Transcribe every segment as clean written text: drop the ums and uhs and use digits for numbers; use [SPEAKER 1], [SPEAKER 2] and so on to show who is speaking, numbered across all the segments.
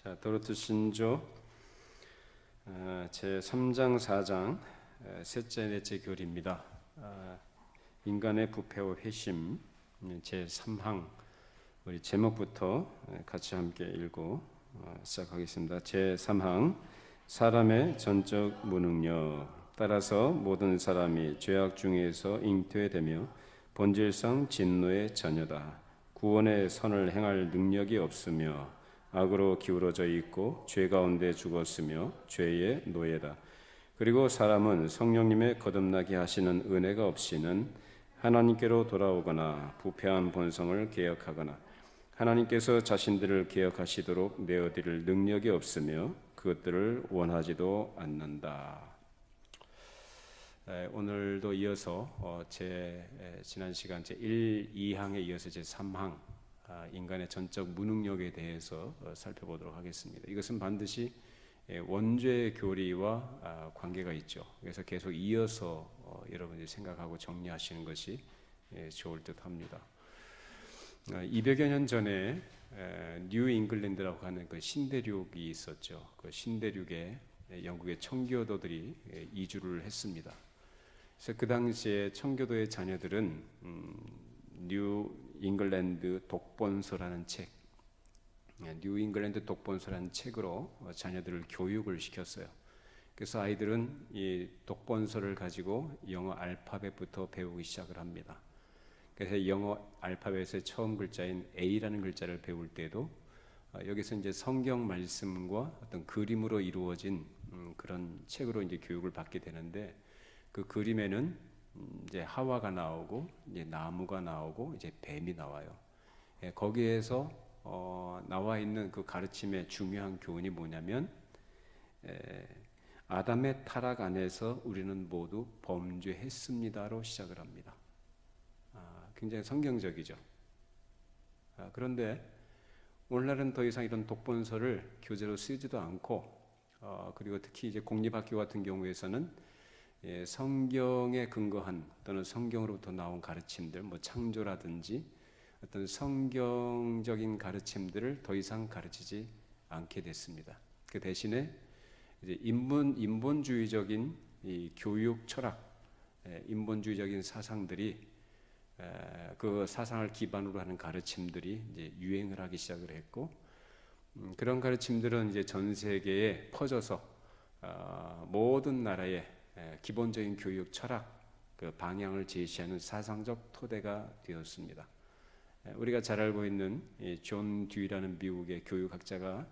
[SPEAKER 1] 자, 도르트 신조 제 3장 4장 셋째 넷째 교리입니다. 인간의 부패와 회심 제 3항 우리 제목부터 같이 함께 읽고 시작하겠습니다. 제 3항 사람의 전적 무능력 따라서 모든 사람이 죄악 중에서 잉태되며 본질상 진노의 자녀다. 구원의 선을 행할 능력이 없으며 악으로 기울어져 있고 죄 가운데 죽었으며 죄의 노예다. 그리고 사람은 성령님의 거듭나게 하시는 은혜가 없이는 하나님께로 돌아오거나 부패한 본성을 개혁하거나 하나님께서 자신들을 개혁하시도록 내어드릴 능력이 없으며 그것들을 원하지도 않는다. 오늘도 이어서 지난 시간 제 1, 2항에 이어서 제 3항 인간의 전적 무능력에 대해서 살펴보도록 하겠습니다. 이것은 반드시 원죄 교리와 관계가 있죠. 그래서 계속 이어서 여러분이 생각하고 정리하시는 것이 좋을 듯합니다. 200여 년 전에 뉴 잉글랜드라고 하는 그 신대륙이 있었죠. 그 신대륙에 영국의 청교도들이 이주를 했습니다. 그래서 그 당시에 청교도의 자녀들은 뉴 잉글랜드 독본서라는 책, 뉴 잉글랜드 독본서라는 책으로 자녀들을 교육을 시켰어요. 그래서 아이들은 이 독본서를 가지고 영어 알파벳부터 배우기 시작을 합니다. 그래서 영어 알파벳의 처음 글자인 A라는 글자를 배울 때도 여기서 이제 성경 말씀과 어떤 그림으로 이루어진 그런 책으로 이제 교육을 받게 되는데, 그 그림에는 이제 하와가 나오고 이제 나무가 나오고 이제 뱀이 나와요. 거기에서 나와 있는 그 가르침의 중요한 교훈이 뭐냐면 아담의 타락 안에서 우리는 모두 범죄했습니다로 시작을 합니다. 굉장히 성경적이죠. 그런데 오늘날은 더 이상 이런 독본서를 교재로 쓰지도 않고 그리고 특히 이제 공립학교 같은 경우에서는 성경에 근거한 또는 성경으로부터 나온 가르침들, 뭐 창조라든지 어떤 성경적인 가르침들을 더 이상 가르치지 않게 됐습니다. 그 대신에 이제 인본주의적인 이 교육 철학, 인본주의적인 사상들이 그 사상을 기반으로 하는 가르침들이 이제 유행을 하기 시작을 했고, 그런 가르침들은 이제 전 세계에 퍼져서 모든 나라의 기본적인 교육 철학, 그 방향을 제시하는 사상적 토대가 되었습니다. 우리가 잘 알고 있는 존 듀이라는 미국의 교육학자가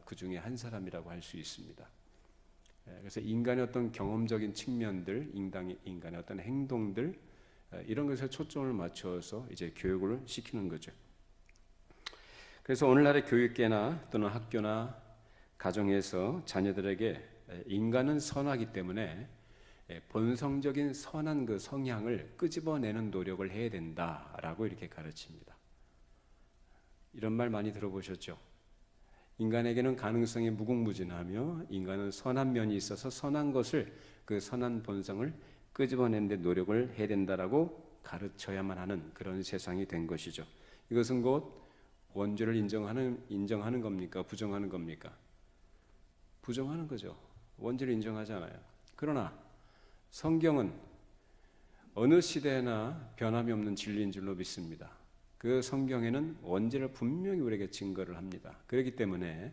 [SPEAKER 1] 그 중에 한 사람이라고 할 수 있습니다. 그래서 인간의 어떤 경험적인 측면들, 인간의 어떤 행동들, 이런 것에 초점을 맞춰서 이제 교육을 시키는 거죠. 그래서 오늘날의 교육계나 또는 학교나 가정에서 자녀들에게 인간은 선하기 때문에 본성적인 선한 그 성향을 끄집어내는 노력을 해야 된다라고 이렇게 가르칩니다. 이런 말 많이 들어보셨죠? 인간에게는 가능성이 무궁무진하며 인간은 선한 면이 있어서 선한 것을, 그 선한 본성을 끄집어내는 데 노력을 해야 된다라고 가르쳐야만 하는 그런 세상이 된 것이죠. 이것은 곧 원죄를 인정하는 겁니까? 부정하는 겁니까? 부정하는 거죠. 원죄를 인정하지 않아요. 그러나 성경은 어느 시대나 변함이 없는 진리인 줄로 믿습니다. 그 성경에는 원죄를 분명히 우리에게 증거를 합니다. 그렇기 때문에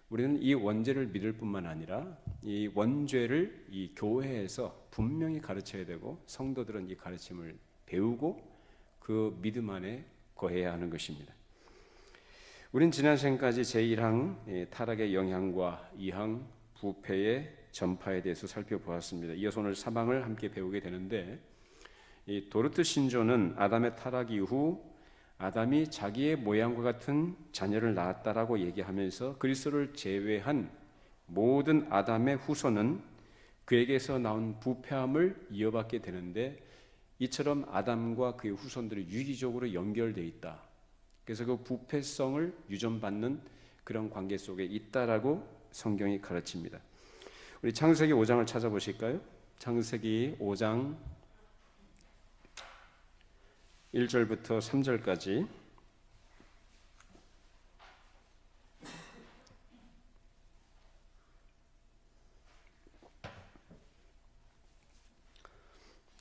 [SPEAKER 1] 우리는 이 원죄를 믿을 뿐만 아니라 이 원죄를 이 교회에서 분명히 가르쳐야 되고, 성도들은 이 가르침을 배우고 그 믿음 안에 거해야 하는 것입니다. 우린 지난 시간까지 제1항 타락의 영향과 2항 부패의 전파에 대해서 살펴보았습니다. 이어서 오늘 3항을 함께 배우게 되는데, 이 도르트 신조는 아담의 타락 이후 아담이 자기의 모양과 같은 자녀를 낳았다라고 얘기하면서 그리스도를 제외한 모든 아담의 후손은 그에게서 나온 부패함을 이어받게 되는데, 이처럼 아담과 그의 후손들이 유기적으로 연결되어 있다. 그래서 그 부패성을 유전받는 그런 관계 속에 있다라고 성경이 가르칩니다. 우리 창세기 5장을 찾아보실까요? 창세기 5장 1절부터 3절까지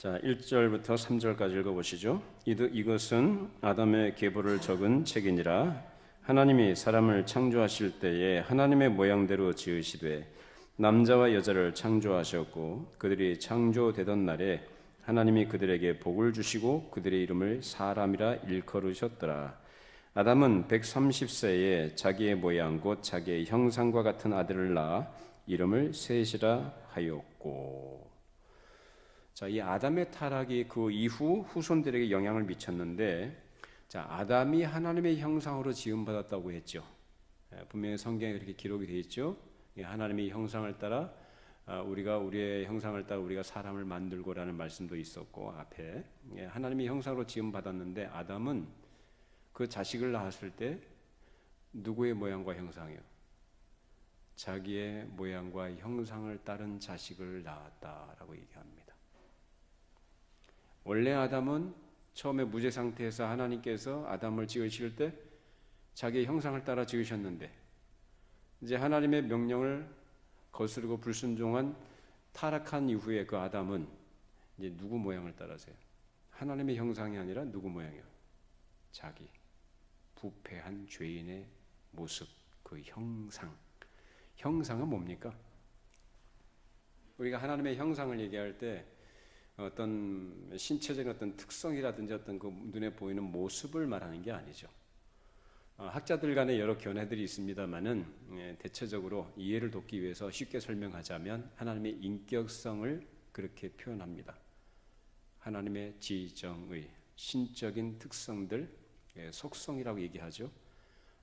[SPEAKER 1] 자, 1절부터 3절까지 읽어보시죠. 이것은 아담의 계보를 적은 책이니라. 하나님이 사람을 창조하실 때에 하나님의 모양대로 지으시되 남자와 여자를 창조하셨고 그들이 창조되던 날에 하나님이 그들에게 복을 주시고 그들의 이름을 사람이라 일컬으셨더라. 아담은 130세에 자기의 모양 곧 자기의 형상과 같은 아들을 낳아 이름을 셋이라 하였고. 자, 이 아담의 타락이 그 이후 후손들에게 영향을 미쳤는데, 자, 아담이 하나님의 형상으로 지음받았다고 했죠. 분명히 성경에 그렇게 기록이 되어 있죠. 하나님의 형상을 따라 우리가 우리의 형상을 따라 우리가 사람을 만들고라는 말씀도 있었고 앞에 하나님의 형상으로 지음받았는데 아담은 그 자식을 낳았을 때 누구의 모양과 형상이요? 자기의 모양과 형상을 따른 자식을 낳았다라고 얘기합니다. 원래 아담은 처음에 무죄 상태에서 하나님께서 아담을 지으실 때 자기의 형상을 따라 지으셨는데 이제 하나님의 명령을 거스르고 불순종한 타락한 이후에 그 아담은 이제 누구 모양을 따라서요? 하나님의 형상이 아니라 누구 모양이요? 자기 부패한 죄인의 모습, 그 형상. 형상은 뭡니까? 우리가 하나님의 형상을 얘기할 때 어떤 신체적인 어떤 특성이라든지 어떤 그 눈에 보이는 모습을 말하는 게 아니죠. 학자들 간에 여러 견해들이 있습니다만은 대체적으로 이해를 돕기 위해서 쉽게 설명하자면 하나님의 인격성을 그렇게 표현합니다. 하나님의 지정의 신적인 특성들, 속성이라고 얘기하죠.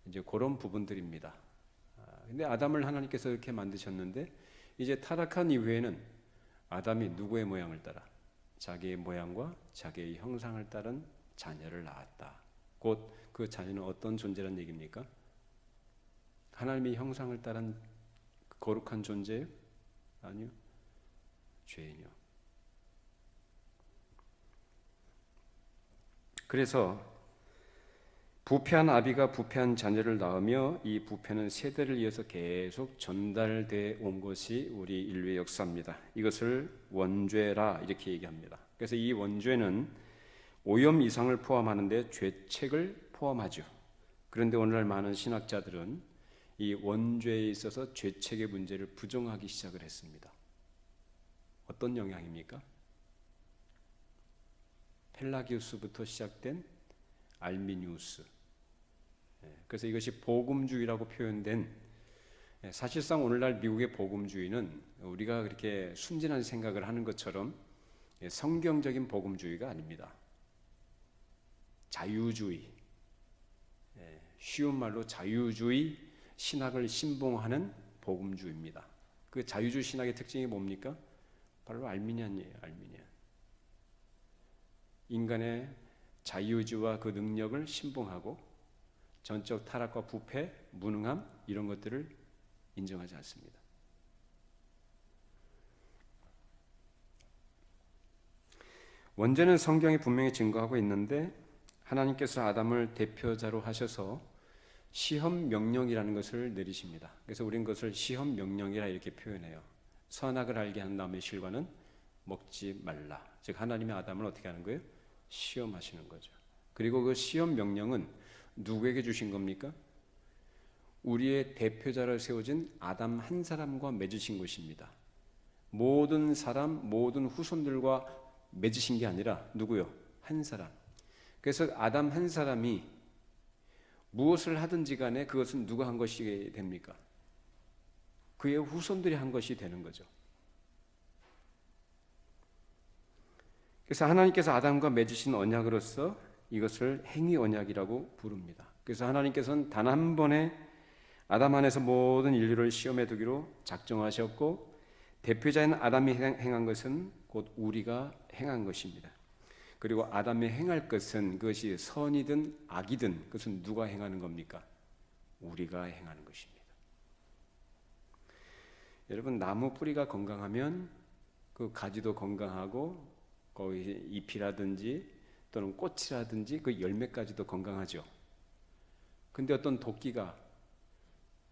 [SPEAKER 1] 이제 그런 부분들입니다. 근데 아담을 하나님께서 이렇게 만드셨는데 이제 타락한 이후에는 아담이 누구의 모양을 따라? 자기의 모양과 자기의 형상을 따른 자녀를 낳았다. 곧 그 자녀는 어떤 존재란 얘기입니까? 하나님의 형상을 따른 거룩한 존재예요? 아니요. 죄인이요. 그래서 부패한 아비가 부패한 자녀를 낳으며 이 부패는 세대를 이어서 계속 전달돼 온 것이 우리 인류의 역사입니다. 이것을 원죄라 이렇게 얘기합니다. 그래서 이 원죄는 오염 이상을 포함하는데 죄책을 포함하죠. 그런데 오늘날 많은 신학자들은 이 원죄에 있어서 죄책의 문제를 부정하기 시작을 했습니다. 어떤 영향입니까? 펠라기우스부터 시작된 알미니우스. 그래서 이것이 복음주의라고 표현된, 사실상 오늘날 미국의 복음주의는 우리가 그렇게 순진한 생각을 하는 것처럼 성경적인 복음주의가 아닙니다. 자유주의, 쉬운 말로 자유주의 신학을 신봉하는 복음주의입니다. 그 자유주의 신학의 특징이 뭡니까? 바로 알미니안이에요. 알미니안. 인간의 자유주의와 그 능력을 신봉하고 전적 타락과 부패, 무능함 이런 것들을 인정하지 않습니다. 원죄는 성경이 분명히 증거하고 있는데 하나님께서 아담을 대표자로 하셔서 시험 명령이라는 것을 내리십니다. 그래서 우리는 그것을 시험 명령이라 이렇게 표현해요. 선악을 알게 한 나무의 실과는 먹지 말라. 즉 하나님의 아담을 어떻게 하는 거예요? 시험하시는 거죠. 그리고 그 시험 명령은 누구에게 주신 겁니까? 우리의 대표자로 세워진 아담 한 사람과 맺으신 것입니다. 모든 사람, 모든 후손들과 맺으신 게 아니라 누구요? 한 사람. 그래서 아담 한 사람이 무엇을 하든지 간에 그것은 누가 한 것이 됩니까? 그의 후손들이 한 것이 되는 거죠. 그래서 하나님께서 아담과 맺으신 언약으로서 이것을 행위 언약이라고 부릅니다. 그래서 하나님께서는 단 한 번에 아담 안에서 모든 인류를 시험해 두기로 작정하셨고 대표자인 아담이 행한 것은 곧 우리가 행한 것입니다. 그리고 아담이 행할 것은 그것이 선이든 악이든 그것은 누가 행하는 겁니까? 우리가 행하는 것입니다. 여러분 나무 뿌리가 건강하면 그 가지도 건강하고 거기 잎이라든지 또는 꽃이라든지 그 열매까지도 건강하죠. 근데 어떤 도끼가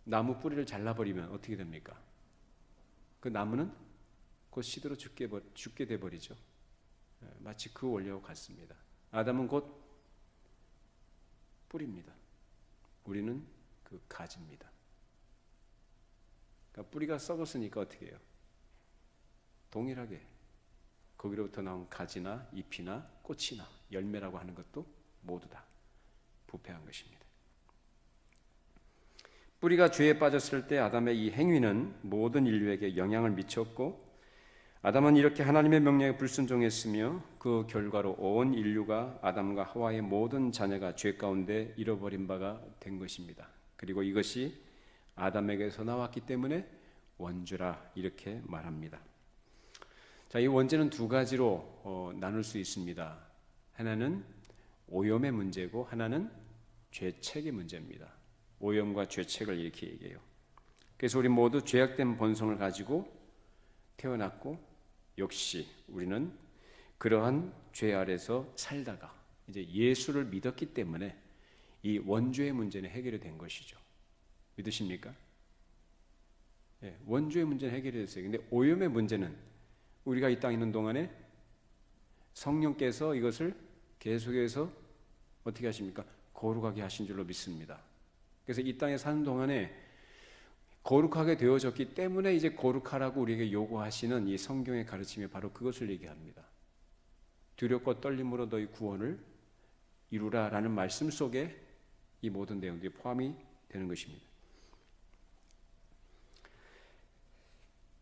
[SPEAKER 1] 나무 뿌리를 잘라버리면 어떻게 됩니까? 그 나무는 곧 시들어 죽게 돼버리죠. 마치 그 원리와 같습니다. 아담은 곧 뿌리입니다. 우리는 그 가지입니다. 그러니까 뿌리가 썩었으니까 어떻게 해요? 동일하게 거기로부터 나온 가지나 잎이나 꽃이나 열매라고 하는 것도 모두 다 부패한 것입니다. 뿌리가 죄에 빠졌을 때 아담의 이 행위는 모든 인류에게 영향을 미쳤고, 아담은 이렇게 하나님의 명령에 불순종했으며 그 결과로 온 인류가 아담과 하와의 모든 자녀가 죄 가운데 잃어버린 바가 된 것입니다. 그리고 이것이 아담에게서 나왔기 때문에 원죄라 이렇게 말합니다. 자, 이 원죄는 두 가지로 나눌 수 있습니다. 하나는 오염의 문제고 하나는 죄책의 문제입니다. 오염과 죄책을 이렇게 얘기해요. 그래서 우리 모두 죄악된 본성을 가지고 태어났고, 역시 우리는 그러한 죄 아래서 살다가 이제 예수를 믿었기 때문에 이 원죄의 문제는 해결이 된 것이죠. 믿으십니까? 네, 원죄의 문제는 해결이 됐어요. 근데 오염의 문제는 우리가 이 땅에 있는 동안에 성령께서 이것을 계속해서 어떻게 하십니까? 거룩하게 하신 줄로 믿습니다. 그래서 이 땅에 사는 동안에 거룩하게 되어졌기 때문에 이제 거룩하라고 우리에게 요구하시는 이 성경의 가르침이 바로 그것을 얘기합니다. 두렵고 떨림으로 너희 구원을 이루라라는 말씀 속에 이 모든 내용들이 포함이 되는 것입니다.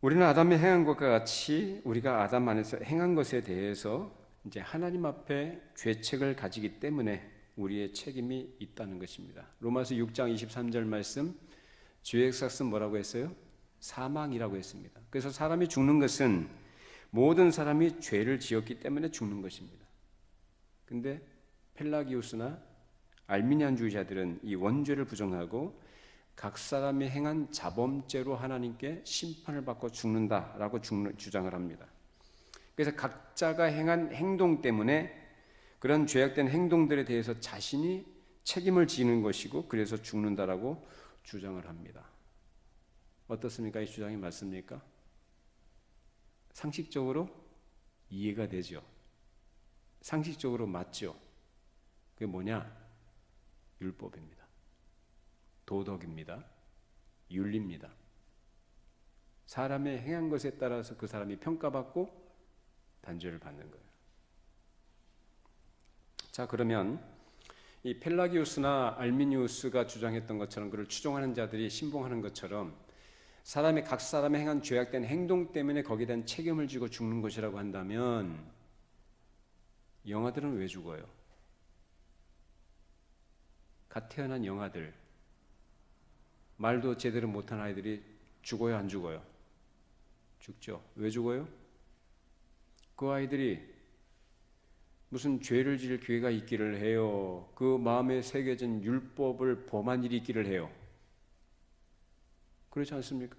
[SPEAKER 1] 우리는 아담이 행한 것과 같이 우리가 아담 안에서 행한 것에 대해서 이제 하나님 앞에 죄책을 가지기 때문에 우리의 책임이 있다는 것입니다. 로마서 6장 23절 말씀, 죄의 삭은 뭐라고 했어요? 사망이라고 했습니다. 그래서 사람이 죽는 것은 모든 사람이 죄를 지었기 때문에 죽는 것입니다. 근데 펠라기우스나 알미니안주의자들은 이 원죄를 부정하고 각 사람이 행한 자범죄로 하나님께 심판을 받고 죽는다라고 주장을 합니다. 그래서 각자가 행한 행동 때문에 그런 죄악된 행동들에 대해서 자신이 책임을 지는 것이고 그래서 죽는다라고 주장을 합니다. 어떻습니까? 이 주장이 맞습니까? 상식적으로 이해가 되죠. 상식적으로 맞죠. 그게 뭐냐? 율법입니다. 도덕입니다. 윤리입니다. 사람의 행한 것에 따라서 그 사람이 평가받고 단죄를 받는 거예요. 자, 그러면 이 펠라기우스나 알미니우스가 주장했던 것처럼 그를 추종하는 자들이 신봉하는 것처럼 각 사람의 행한 죄악된 행동 때문에 거기에 대한 책임을 지고 죽는 것이라고 한다면 영아들은 왜 죽어요? 갓 태어난 영아들, 말도 제대로 못한 아이들이 죽어요, 안 죽어요? 죽죠. 왜 죽어요? 그 아이들이 무슨 죄를 지을 기회가 있기를 해요. 그 마음에 새겨진 율법을 범한 일이 있기를 해요. 그렇지 않습니까?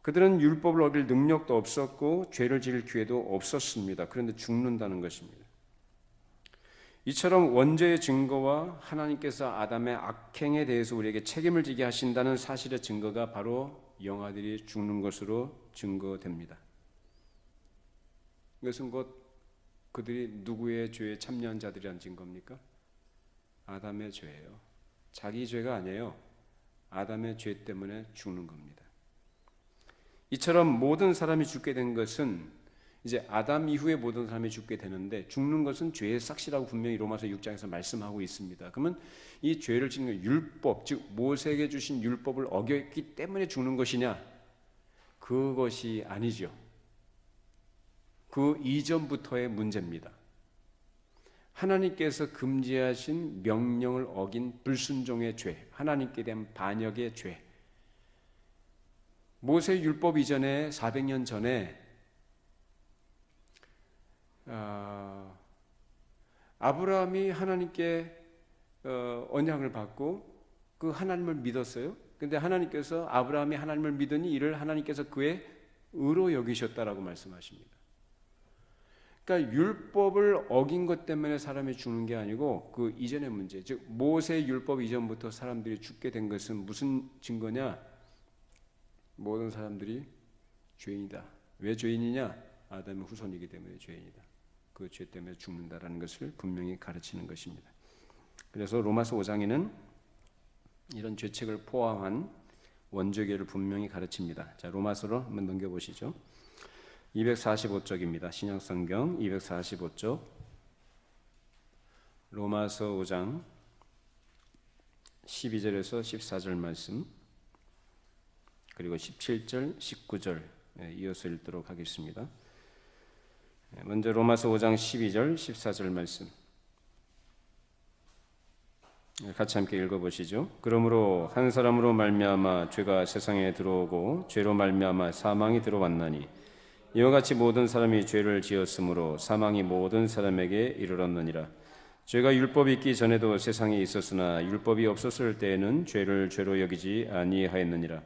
[SPEAKER 1] 그들은 율법을 어길 능력도 없었고 죄를 지을 기회도 없었습니다. 그런데 죽는다는 것입니다. 이처럼 원죄의 증거와 하나님께서 아담의 악행에 대해서 우리에게 책임을 지게 하신다는 사실의 증거가 바로 영아들이 죽는 것으로 증거됩니다. 이것은 곧 그들이 누구의 죄에 참여한 자들이란 증거입니까? 아담의 죄예요. 자기 죄가 아니에요. 아담의 죄 때문에 죽는 겁니다. 이처럼 모든 사람이 죽게 된 것은 이제 아담 이후에 모든 사람이 죽게 되는데, 죽는 것은 죄의 삭시라고 분명히 로마서 6장에서 말씀하고 있습니다. 그러면 이 죄를 짓는 율법, 즉 모세에게 주신 율법을 어겼기 때문에 죽는 것이냐? 그것이 아니죠. 그 이전부터의 문제입니다. 하나님께서 금지하신 명령을 어긴 불순종의 죄, 하나님께 대한 반역의 죄. 모세 율법 이전에 400년 전에 아브라함이 하나님께 언약을 받고 그 하나님을 믿었어요. 근데 하나님께서 아브라함이 하나님을 믿으니 이를 하나님께서 그의 의로 여기셨다라고 말씀하십니다. 그러니까 율법을 어긴 것 때문에 사람이 죽는 게 아니고 그 이전의 문제, 즉 모세 율법 이전부터 사람들이 죽게 된 것은 무슨 증거냐? 모든 사람들이 죄인이다. 왜 죄인이냐? 아담의 후손이기 때문에 죄인이다. 그 죄 때문에 죽는다라는 것을 분명히 가르치는 것입니다. 그래서 로마서 5장에는 이런 죄책을 포함한 원죄계를 분명히 가르칩니다. 자, 로마서로 한번 넘겨보시죠. 245쪽입니다. 신약성경 245쪽. 로마서 5장 12절에서 14절 말씀, 그리고 17절, 19절 이어서 읽도록 하겠습니다. 먼저 로마서 5장 12절, 14절 말씀 같이 함께 읽어보시죠. 그러므로 한 사람으로 말미암아 죄가 세상에 들어오고 죄로 말미암아 사망이 들어왔나니 이와 같이 모든 사람이 죄를 지었으므로 사망이 모든 사람에게 이르렀느니라. 죄가 율법이 있기 전에도 세상에 있었으나 율법이 없었을 때에는 죄를 죄로 여기지 아니하였느니라.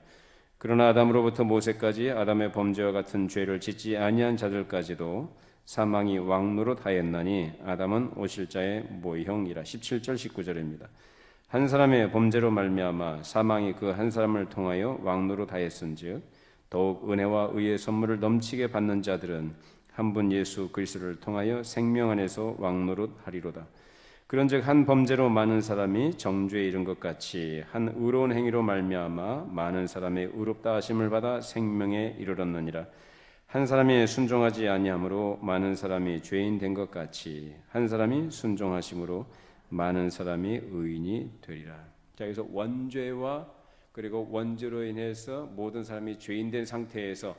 [SPEAKER 1] 그러나 아담으로부터 모세까지 아담의 범죄와 같은 죄를 짓지 아니한 자들까지도 사망이 왕노릇하였나니 아담은 오실자의 모형이라. 17절 19절입니다. 한 사람의 범죄로 말미암아 사망이 그 한 사람을 통하여 왕노릇하였은즉 더욱 은혜와 의의 선물을 넘치게 받는 자들은 한 분 예수 그리스도를 통하여 생명 안에서 왕노릇하리로다. 그런즉 한 범죄로 많은 사람이 정죄에 이른 것 같이 한 의로운 행위로 말미암아 많은 사람의 의롭다 하심을 받아 생명에 이르렀느니라. 한 사람이 순종하지 아니함으로 많은 사람이 죄인 된 것 같이 한 사람이 순종하심으로 많은 사람이 의인이 되리라. 자, 여기서 원죄와 그리고 원죄로 인해서 모든 사람이 죄인 된 상태에서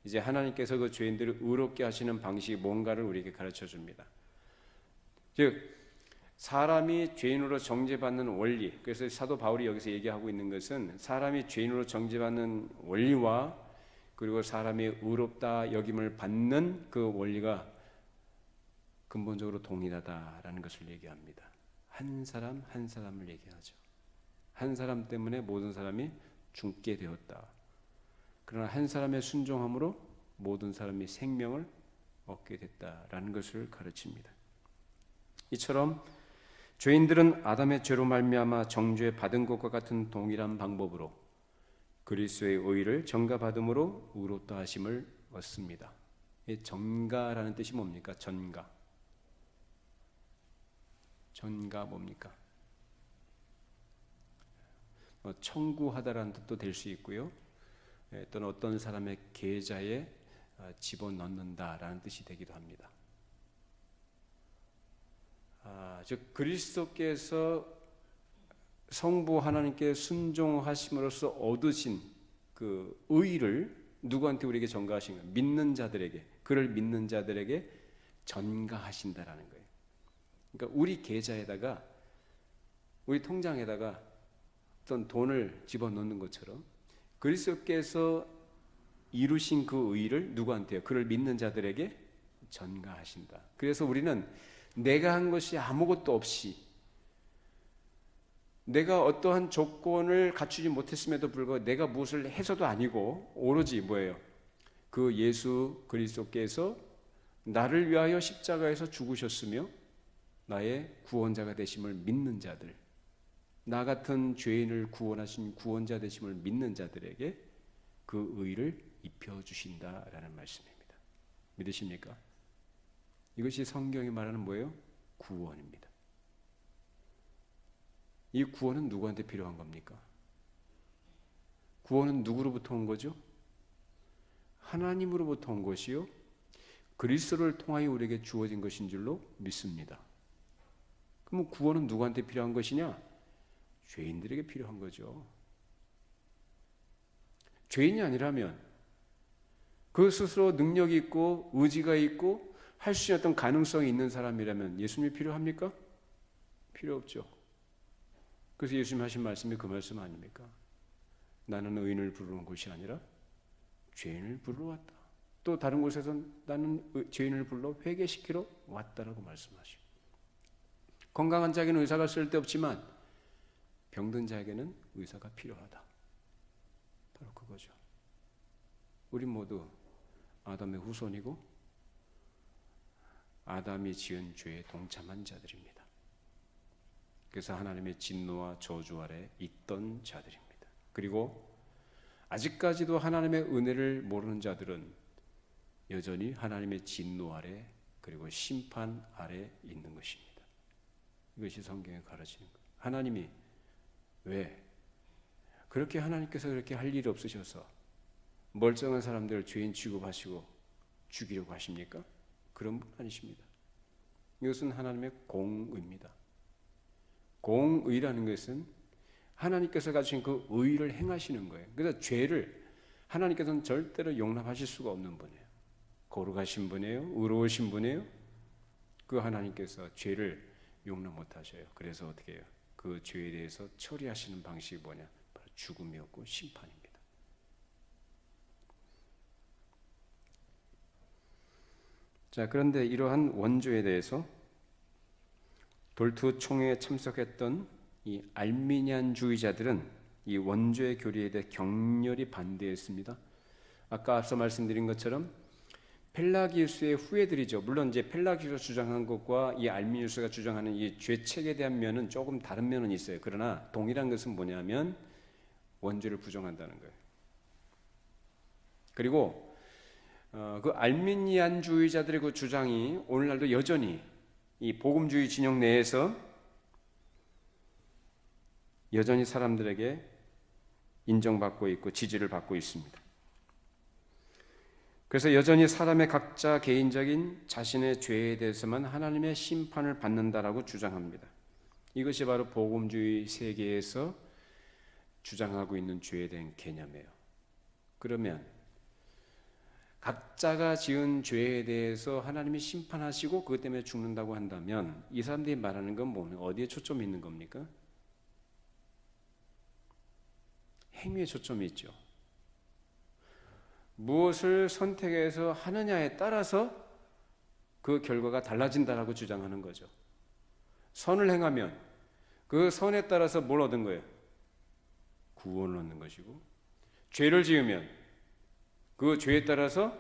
[SPEAKER 1] 이제 하나님께서 그 죄인들을 의롭게 하시는 방식이 뭔가를 우리에게 가르쳐 줍니다. 즉 사람이 죄인으로 정죄받는 원리, 그래서 사도 바울이 여기서 얘기하고 있는 것은 사람이 죄인으로 정죄받는 원리와 그리고 사람이 의롭다 여김을 받는 그 원리가 근본적으로 동일하다라는 것을 얘기합니다. 한 사람 한 사람을 얘기하죠. 한 사람 때문에 모든 사람이 죽게 되었다. 그러나 한 사람의 순종함으로 모든 사람이 생명을 얻게 됐다라는 것을 가르칩니다. 이처럼 죄인들은 아담의 죄로 말미암아 정죄 받은 것과 같은 동일한 방법으로 그리스도의 의를 전가받음으로 의롭다 하심을 얻습니다. 이 전가라는 뜻이 뭡니까? 전가. 전가 뭡니까? 청구하다라는 뜻도 될 수 있고요. 또는 어떤 사람의 계좌에 집어넣는다라는 뜻이 되기도 합니다. 즉 그리스도께서 성부 하나님께 순종하심으로써 얻으신 그 의를 누구한테 우리에게 전가하신 거예요? 믿는 자들에게, 그를 믿는 자들에게 전가하신다라는 거예요. 그러니까 우리 계좌에다가, 우리 통장에다가 어떤 돈을 집어넣는 것처럼 그리스도께서 이루신 그 의를 누구한테요? 그를 믿는 자들에게 전가하신다. 그래서 우리는 내가 한 것이 아무것도 없이, 내가 어떠한 조건을 갖추지 못했음에도 불구하고 내가 무엇을 해서도 아니고 오로지 뭐예요? 그 예수 그리스도께서 나를 위하여 십자가에서 죽으셨으며 나의 구원자가 되심을 믿는 자들, 나 같은 죄인을 구원하신 구원자 되심을 믿는 자들에게 그 의를 입혀주신다라는 말씀입니다. 믿으십니까? 이것이 성경이 말하는 뭐예요? 구원입니다. 이 구원은 누구한테 필요한 겁니까? 구원은 누구로부터 온 거죠? 하나님으로부터 온 것이요 그리스도를 통하여 우리에게 주어진 것인 줄로 믿습니다. 그럼 구원은 누구한테 필요한 것이냐? 죄인들에게 필요한 거죠. 죄인이 아니라면, 그 스스로 능력이 있고 의지가 있고 할 수 있는 어떤 가능성이 있는 사람이라면 예수님이 필요합니까? 필요 없죠. 그래서 예수님 하신 말씀이 그 말씀 아닙니까? 나는 의인을 부르는 것이 아니라 죄인을 부르러 왔다. 또 다른 곳에서는 나는 죄인을 불러 회개시키러 왔다라고 말씀하시고, 건강한 자에게는 의사가 쓸데없지만 병든 자에게는 의사가 필요하다. 바로 그거죠. 우리 모두 아담의 후손이고 아담이 지은 죄에 동참한 자들입니다. 그래서 하나님의 진노와 저주 아래 있던 자들입니다. 그리고 아직까지도 하나님의 은혜를 모르는 자들은 여전히 하나님의 진노 아래 그리고 심판 아래 있는 것입니다. 이것이 성경에 가르치는 거예요. 하나님이 왜 그렇게 하나님께서 그렇게 할 일이 없으셔서 멀쩡한 사람들을 죄인 취급하시고 죽이려고 하십니까? 그런 분 아니십니다. 이것은 하나님의 공의입니다. 공의라는 것은 하나님께서 가지신 그 의를 행하시는 거예요. 그래서 죄를 하나님께서는 절대로 용납하실 수가 없는 분이에요. 거룩하신 분이에요. 의로우신 분이에요. 그 하나님께서 죄를 용납 못하셔요. 그래서 어떻게 해요? 그 죄에 대해서 처리하시는 방식이 뭐냐? 바로 죽음이었고 심판입니다. 자, 그런데 이러한 원죄에 대해서 돌투 총회에 참석했던 이 알미니안주의자들은 이 원죄의 교리에 대해 격렬히 반대했습니다. 아까 앞서 말씀드린 것처럼 펠라기우스의 후예들이죠. 물론 이제 펠라기우스가 주장한 것과 이 알미니우스가 주장하는 이 죄책에 대한 면은 조금 다른 면은 있어요. 그러나 동일한 것은 뭐냐면 원죄를 부정한다는 거예요. 그리고 그 알미니안주의자들의 그 주장이 오늘날도 여전히 이 복음주의 진영 내에서 여전히 사람들에게 인정받고 있고 지지를 받고 있습니다. 그래서 여전히 사람의 각자 개인적인 자신의 죄에 대해서만 하나님의 심판을 받는다라고 주장합니다. 이것이 바로 복음주의 세계에서 주장하고 있는 죄에 대한 개념이에요. 그러면 각자가 지은 죄에 대해서 하나님이 심판하시고 그것 때문에 죽는다고 한다면 이 사람들이 말하는 건 뭐냐? 어디에 초점이 있는 겁니까? 행위에 초점이 있죠. 무엇을 선택해서 하느냐에 따라서 그 결과가 달라진다라고 주장하는 거죠. 선을 행하면 그 선에 따라서 뭘 얻은 거예요? 구원을 얻는 것이고, 죄를 지으면 그 죄에 따라서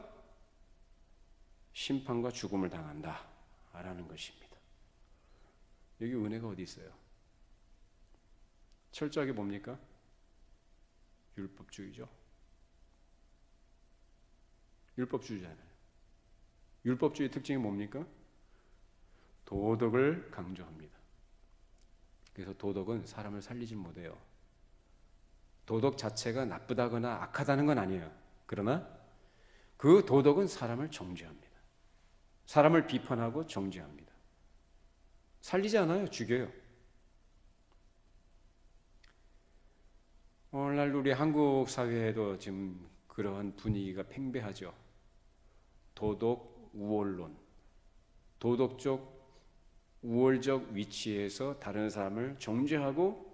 [SPEAKER 1] 심판과 죽음을 당한다라는 것입니다. 여기 은혜가 어디 있어요? 철저하게 뭡니까? 율법주의죠. 율법주의잖아요. 율법주의 특징이 뭡니까? 도덕을 강조합니다. 그래서 도덕은 사람을 살리지 못해요. 도덕 자체가 나쁘다거나 악하다는 건 아니에요. 그러나 그 도덕은 사람을 정죄합니다. 사람을 비판하고 정죄합니다. 살리지 않아요. 죽여요. 오늘날 우리 한국 사회에도 지금 그러한 분위기가 팽배하죠. 도덕 우월론, 도덕적 우월적 위치에서 다른 사람을 정죄하고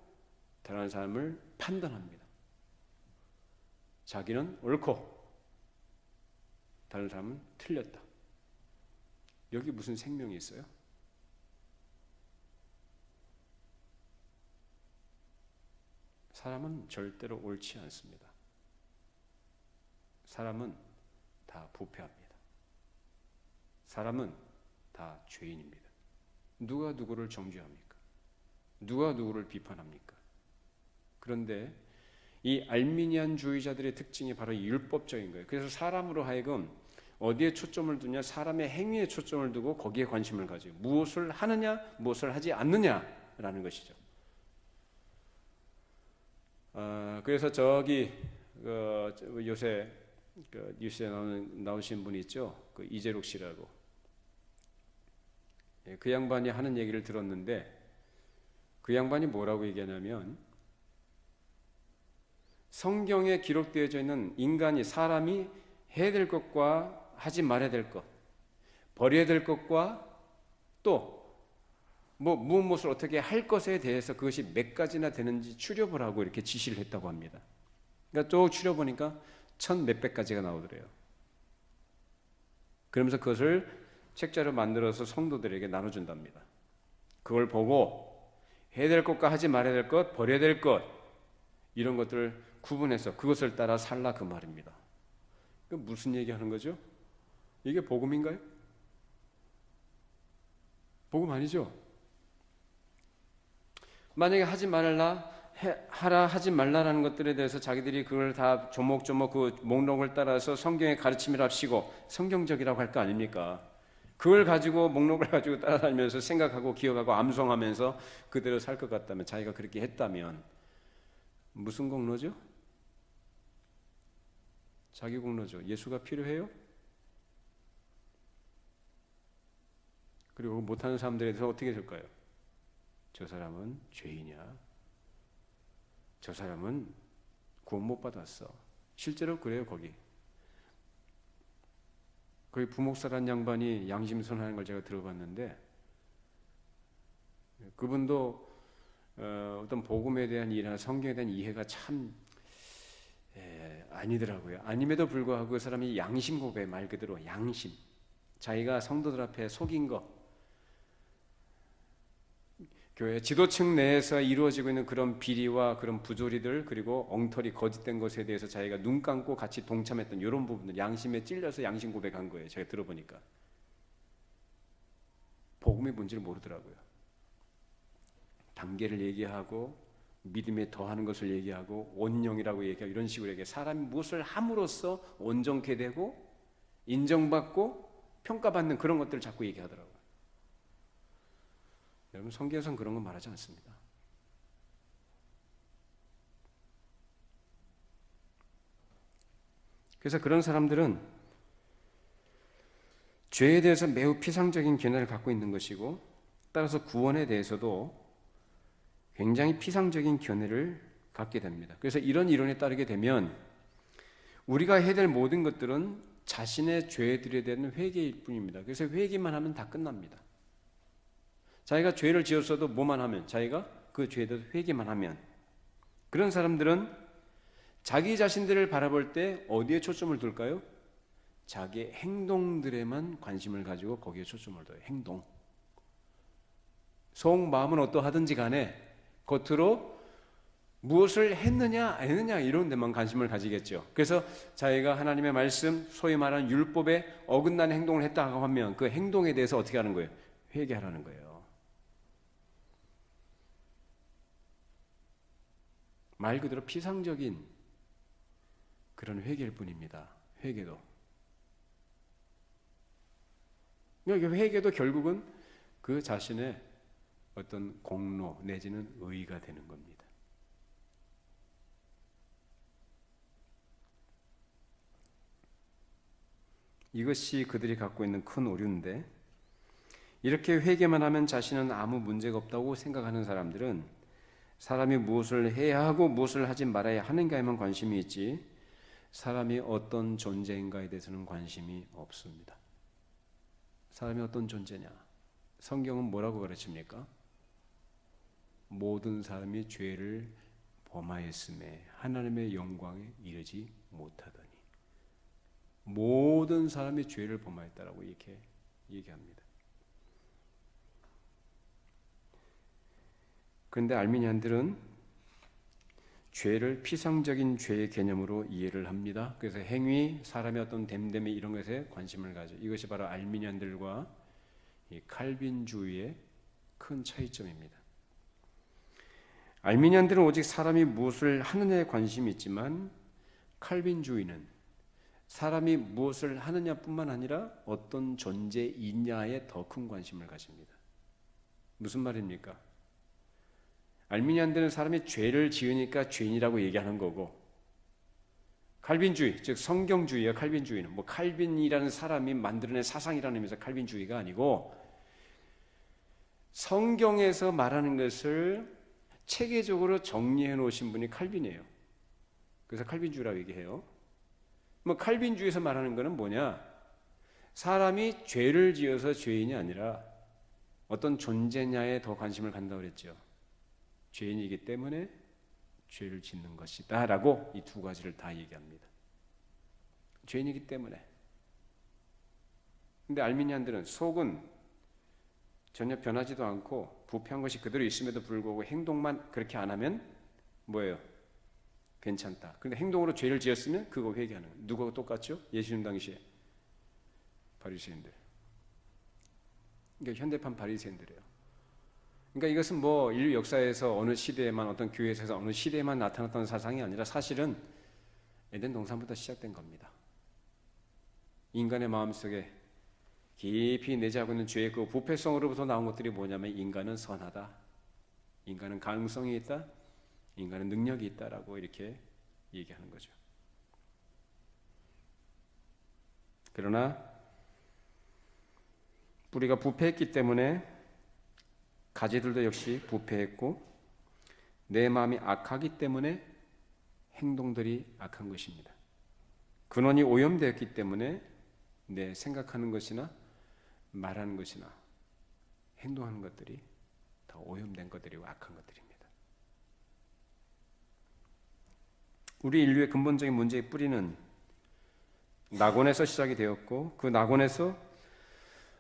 [SPEAKER 1] 다른 사람을 판단합니다. 자기는 옳고 다른 사람은 틀렸다. 여기 무슨 생명이 있어요? 사람은 절대로 옳지 않습니다. 사람은 다 부패합니다. 사람은 다 죄인입니다. 누가 누구를 정죄합니까? 누가 누구를 비판합니까? 그런데 이 알미니안주의자들의 특징이 바로 율법적인 거예요. 그래서 사람으로 하여금 어디에 초점을 두냐? 사람의 행위에 초점을 두고 거기에 관심을 가지고 무엇을 하느냐, 무엇을 하지 않느냐라는 것이죠. 그래서 저기 요새 뉴스에 나오신 분이 있죠. 그 이재록 씨라고. 그 양반이 하는 얘기를 들었는데 그 양반이 뭐라고 얘기하냐면 성경에 기록되어져 있는 인간이 사람이 해야 될 것과 하지 말아야 될 것, 버려야 될 것과 또 무엇을 어떻게 할 것에 대해서 그것이 몇 가지나 되는지 추려을 하고 이렇게 지시를 했다고 합니다. 그러니까 쭉 추려보니까 1,000몇백 가지가 나오더래요. 그러면서 그것을 책자로 만들어서 성도들에게 나눠준답니다. 그걸 보고 해야 될 것과 하지 말아야 될 것, 버려야 될 것 이런 것들을 구분해서 그것을 따라 살라 그 말입니다. 그 무슨 얘기하는 거죠? 이게 복음인가요? 복음 아니죠? 만약에 하지 말라, 하라 하지 말라라는 것들에 대해서 자기들이 그걸 다 조목조목 그 목록을 따라서 성경의 가르침이랍시고 성경적이라고 할 거 아닙니까? 그걸 가지고 목록을 가지고 따라다니면서 생각하고 기억하고 암송하면서 그대로 살 것 같다면, 자기가 그렇게 했다면 무슨 공로죠? 자기 공로죠. 예수가 필요해요? 그리고 못하는 사람들에 대해서 어떻게 될까요? 저 사람은 죄인이야. 저 사람은 구원 못 받았어. 실제로 그래요. 거기 부목사라는 양반이 양심선하는 걸 제가 들어봤는데, 그분도 어떤 복음에 대한 이해나 성경에 대한 이해가 참 아니더라고요. 아님에도 불구하고 그 사람이 양심 고백, 말 그대로 양심, 자기가 성도들 앞에 속인 거, 교회 지도층 내에서 이루어지고 있는 그런 비리와 그런 부조리들, 그리고 엉터리 거짓된 것에 대해서 자기가 눈 감고 같이 동참했던 이런 부분들, 양심에 찔려서 양심 고백한 거예요. 제가 들어보니까 복음의 본질을 모르더라고요. 단계를 얘기하고 믿음에 더하는 것을 얘기하고 온영이라고 얘기하고 이런 식으로 얘기해. 사람이 무엇을 함으로써 온전케 되고 인정받고 평가받는 그런 것들을 자꾸 얘기하더라고요. 여러분, 성경에서는 그런 건 말하지 않습니다. 그래서 그런 사람들은 죄에 대해서 매우 피상적인 견해를 갖고 있는 것이고, 따라서 구원에 대해서도 굉장히 피상적인 견해를 갖게 됩니다. 그래서 이런 이론에 따르게 되면 우리가 해야 될 모든 것들은 자신의 죄들에 대한 회개일 뿐입니다. 그래서 회개만 하면 다 끝납니다. 자기가 죄를 지었어도 뭐만 하면, 자기가 그 죄에 대해서 회개만 하면, 그런 사람들은 자기 자신들을 바라볼 때 어디에 초점을 둘까요? 자기의 행동들에만 관심을 가지고 거기에 초점을 둬요. 행동. 속 마음은 어떠하든지 간에 겉으로 무엇을 했느냐 안 했느냐 이런 데만 관심을 가지겠죠. 그래서 자기가 하나님의 말씀, 소위 말하는 율법에 어긋나는 행동을 했다고 하면 그 행동에 대해서 어떻게 하는 거예요? 회개하라는 거예요. 말 그대로 피상적인 그런 회개일 뿐입니다. 회개도. 그러니까 회개도 결국은 그 자신의 어떤 공로 내지는 의의가 되는 겁니다. 이것이 그들이 갖고 있는 큰 오류인데, 이렇게 회개만 하면 자신은 아무 문제가 없다고 생각하는 사람들은 사람이 무엇을 해야 하고 무엇을 하지 말아야 하는가에만 관심이 있지, 사람이 어떤 존재인가에 대해서는 관심이 없습니다. 사람이 어떤 존재냐? 성경은 뭐라고 가르칩니까? 모든 사람이 죄를 범하였음에 하나님의 영광에 이르지 못하더니. 모든 사람이 죄를 범하였다라고 이렇게 얘기합니다. 그런데 알미니안들은 죄를 피상적인 죄의 개념으로 이해를 합니다. 그래서 행위, 사람의 어떤 됨됨이 이런 것에 관심을 가져. 이것이 바로 알미니안들과 이 칼빈주의의 큰 차이점입니다. 알미니안들은 오직 사람이 무엇을 하느냐에 관심이 있지만, 칼빈주의는 사람이 무엇을 하느냐뿐만 아니라 어떤 존재이냐에 더 큰 관심을 가집니다. 무슨 말입니까? 알미니안들은 사람이 죄를 지으니까 죄인이라고 얘기하는 거고, 칼빈주의, 즉 성경주의와 칼빈주의는 뭐 칼빈이라는 사람이 만들어낸 사상이라는 의미에서 칼빈주의가 아니고, 성경에서 말하는 것을 체계적으로 정리해 놓으신 분이 칼빈이에요. 그래서 칼빈주의라고 얘기해요. 뭐 칼빈주의에서 말하는 것은 뭐냐? 사람이 죄를 지어서 죄인이 아니라 어떤 존재냐에 더 관심을 간다고 그랬죠. 죄인이기 때문에 죄를 짓는 것이다 라고 이 두 가지를 다 얘기합니다. 죄인이기 때문에. 근데 알미니안들은 속은 전혀 변하지도 않고 부패한 것이 그대로 있음에도 불구하고 행동만 그렇게 안 하면 뭐예요? 괜찮다. 그런데 행동으로 죄를 지었으면 그거 회개하는 거예요. 누구하고 똑같죠? 예수님 당시에 바리새인들. 그러니까 현대판 바리새인들이에요. 그러니까 이것은 뭐 인류 역사에서 어느 시대에만 어떤 교회에서 어느 시대에만 나타났던 사상이 아니라 사실은 에덴 동산부터 시작된 겁니다. 인간의 마음속에 깊이 내재하고 있는 죄의 그 부패성으로부터 나온 것들이 뭐냐면 인간은 선하다, 인간은 가능성이 있다, 인간은 능력이 있다라고 이렇게 얘기하는 거죠. 그러나 뿌리가 부패했기 때문에 가지들도 역시 부패했고 내 마음이 악하기 때문에 행동들이 악한 것입니다. 근원이 오염되었기 때문에 내 생각하는 것이나 말하는 것이나 행동하는 것들이 다 오염된 것들이고 악한 것들입니다. 우리 인류의 근본적인 문제의 뿌리는 낙원에서 시작이 되었고 그 낙원에서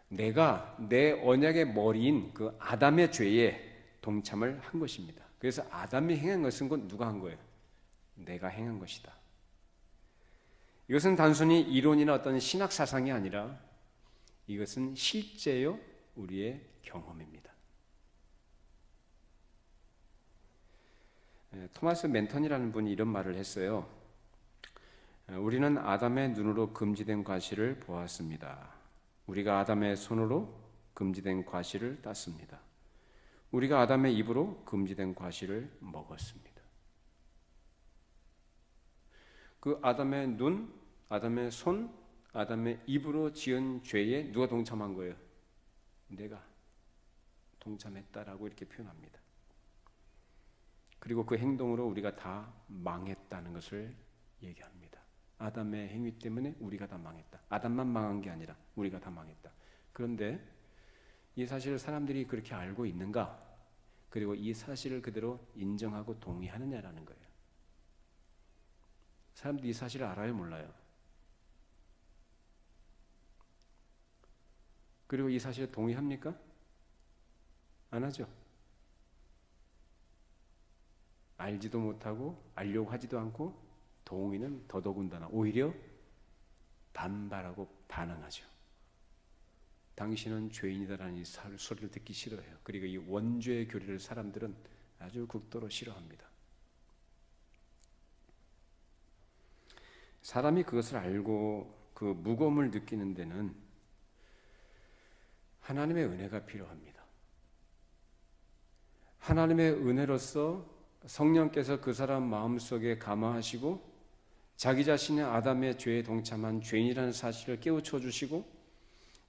[SPEAKER 1] 내가 내 언약의 머리인 그 아담의 죄에 동참을 한 것입니다. 그래서 아담이 행한 것은 곧 누가 한 거예요? 내가 행한 것이다. 이것은 단순히 이론이나 어떤 신학 사상이 아니라 이것은 실제요 우리의 경험입니다. 토마스 맨턴이라는 분이 이런 말을 했어요. 우리는 아담의 눈으로 금지된 과실을 보았습니다. 우리가 아담의 손으로 금지된 과실을 땄습니다. 우리가 아담의 입으로 금지된 과실을 먹었습니다. 그 아담의 눈, 아담의 손, 아담의 입으로 지은 죄에 누가 동참한 거예요? 내가 동참했다라고 이렇게 표현합니다. 그리고 그 행동으로 우리가 다 망했다는 것을 얘기합니다. 아담의 행위 때문에 우리가 다 망했다. 아담만 망한 게 아니라 우리가 다 망했다. 그런데 이 사실을 사람들이 그렇게 알고 있는가? 그리고 이 사실을 그대로 인정하고 동의하느냐라는 거예요. 사람들이 이 사실을 알아요, 몰라요? 그리고 이 사실에 동의합니까? 안 하죠. 알지도 못하고 알려고 하지도 않고 동의는 더더군다나 오히려 반발하고 반항하죠. 당신은 죄인이다라는 이 소리를 듣기 싫어해요. 그리고 이 원죄의 교리를 사람들은 아주 극도로 싫어합니다. 사람이 그것을 알고 그 무거움을 느끼는 데는 하나님의 은혜가 필요합니다. 하나님의 은혜로서 성령께서 그 사람 마음속에 감화하시고 자기 자신의 아담의 죄에 동참한 죄인이라는 사실을 깨우쳐 주시고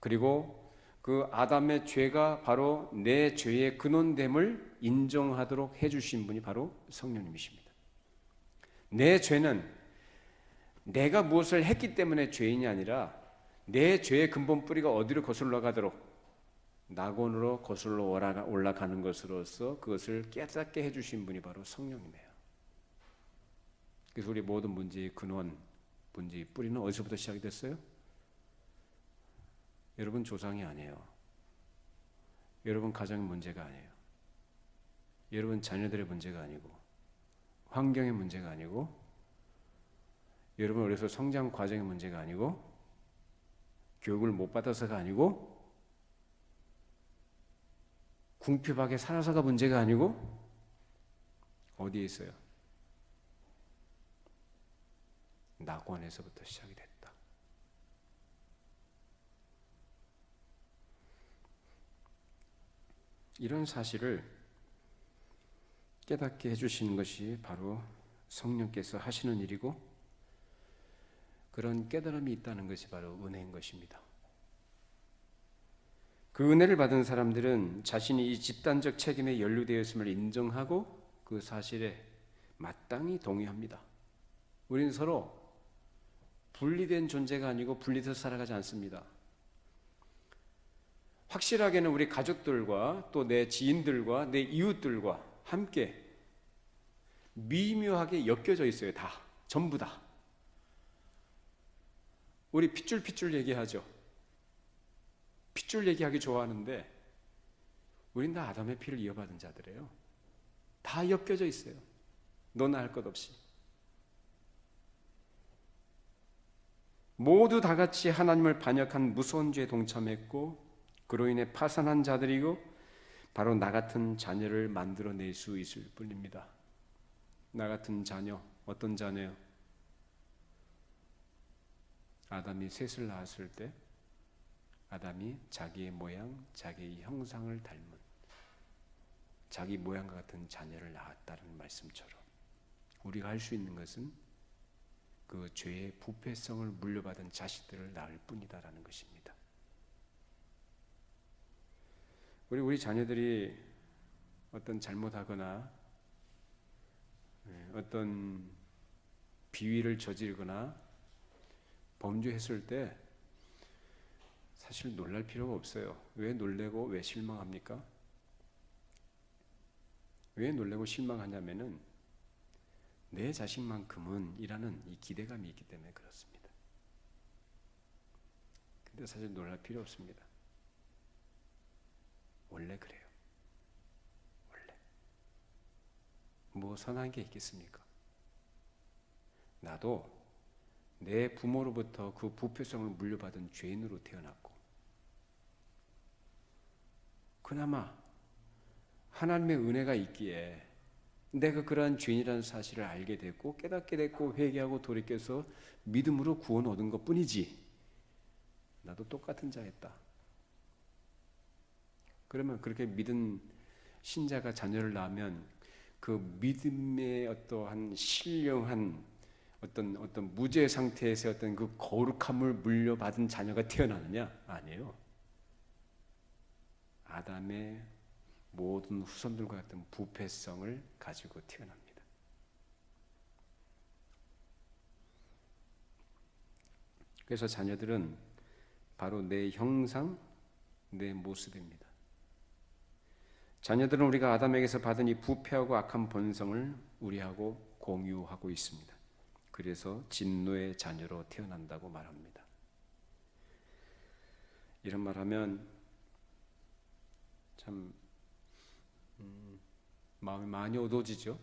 [SPEAKER 1] 그리고 그 아담의 죄가 바로 내 죄의 근원됨을 인정하도록 해주신 분이 바로 성령님이십니다. 내 죄는 내가 무엇을 했기 때문에 죄인이 아니라 내 죄의 근본 뿌리가 어디로 거슬러 가도록 낙원으로 거슬러 올라가는 것으로서 그것을 깨닫게 해주신 분이 바로 성령님이에요. 그래서 우리 모든 문제의 근원, 문제의 뿌리는 어디서부터 시작이 됐어요? 여러분 조상이 아니에요. 여러분 가정의 문제가 아니에요. 여러분 자녀들의 문제가 아니고 환경의 문제가 아니고 여러분 어려서 성장 과정의 문제가 아니고 교육을 못 받아서가 아니고 궁핍하게 살아서가 문제가 아니고 어디에 있어요? 낙원에서부터 시작이 됐다. 이런 사실을 깨닫게 해주시는 것이 바로 성령께서 하시는 일이고 그런 깨달음이 있다는 것이 바로 은혜인 것입니다. 그 은혜를 받은 사람들은 자신이 이 집단적 책임에 연루되었음을 인정하고 그 사실에 마땅히 동의합니다. 우리는 서로 분리된 존재가 아니고 분리돼서 살아가지 않습니다. 확실하게는 우리 가족들과 또 내 지인들과 내 이웃들과 함께 미묘하게 엮여져 있어요. 다, 전부 다. 우리 핏줄 얘기하죠. 핏줄 얘기하기 좋아하는데 우린 다 아담의 피를 이어받은 자들이에요. 다 엮여져 있어요. 너나 할 것 없이. 모두 다 같이 하나님을 반역한 무서운 죄에 동참했고 그로 인해 파산한 자들이고 바로 나 같은 자녀를 만들어낼 수 있을 뿐입니다. 나 같은 자녀, 어떤 자녀요? 아담이 셋을 낳았을 때 아담이 자기의 모양, 자기의 형상을 닮은 자기 모양과 같은 자녀를 낳았다는 말씀처럼 우리가 할 수 있는 것은 그 죄의 부패성을 물려받은 자식들을 낳을 뿐이다라는 것입니다. 우리 자녀들이 어떤 잘못하거나 어떤 비위를 저지르거나 범죄했을 때 사실 놀랄 필요가 없어요. 왜 놀래고 왜 실망합니까? 왜 놀래고 실망하냐면은 내 자식만큼은 이라는 이 기대감이 있기 때문에 그렇습니다. 근데 사실 놀랄 필요 없습니다. 원래 그래요. 원래. 뭐 선한 게 있겠습니까? 나도 내 부모로부터 그 부패성을 물려받은 죄인으로 태어났고 그나마 하나님의 은혜가 있기에 내가 그러한 죄인이라는 사실을 알게 됐고 깨닫게 됐고 회개하고 돌이켜서 믿음으로 구원 얻은 것뿐이지 나도 똑같은 자였다. 그러면 그렇게 믿은 신자가 자녀를 낳으면 그 믿음의 어떠한 신령한 어떤 무죄 상태에서 어떤 그 거룩함을 물려받은 자녀가 태어나느냐? 아니에요. 아담의 모든 후손들과 같은 부패성을 가지고 태어납니다. 그래서 자녀들은 바로 내 형상, 내 모습입니다. 자녀들은 우리가 아담에게서 받은 이 부패하고 악한 본성을 우리하고 공유하고 있습니다. 그래서 진노의 자녀로 태어난다고 말합니다. 이런 말하면 참 마음이 많이 어두워지죠.